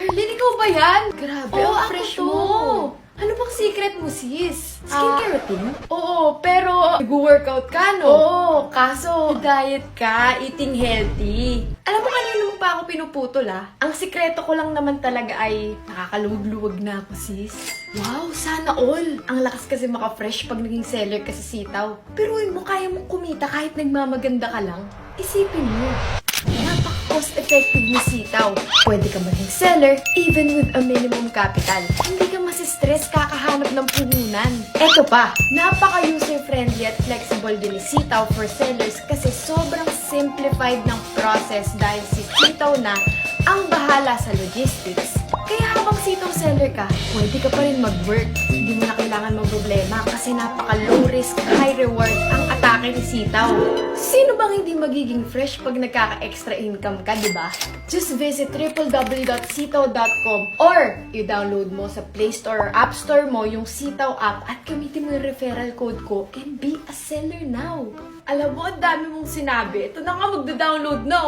Erlyn, ikaw ba yan? Grabe, Oo, ang ako fresh to. mo. Ano bang secret mo, sis? Skincare routine? Oo, pero nag-workout ka, no? Oo, kaso diet ka, eating healthy. Alam mo kanina mo pa ako pinuputol, Ang sikreto ko lang naman talaga ay nakakaluwag-luwag na ako, sis. Wow, sana all. Ang lakas kasi maka-fresh pag naging seller ka sa sitaw. Pero mo kaya mong kumita kahit nagmamaganda ka lang. Isipin mo, napaka-cost-effective ni sitaw. Pwede ka maging seller even with a minimum capital. Hindi ka masistress kakahanap ng puhunan. Eto pa, napaka-user-friendly at flexible din ni sitaw for sellers kasi sobrang simplified ng process dahil si sitaw na ang bahala sa logistics. Kaya habang sitaw seller ka, pwede ka pa rin mag-work. Hindi mo na kailangan problema kasi napaka-low risk, high reward ang atake ni sitaw. Sino bang hindi magiging fresh pag nagkaka-extra income ka, di ba? Just visit www.sitaw.com or i-download mo sa Play Store or App Store mo yung Sitaw app at gamitin mo yung referral code ko and be a seller now. Alam mo, ang dami mong sinabi. Ito na nga, magda-download na,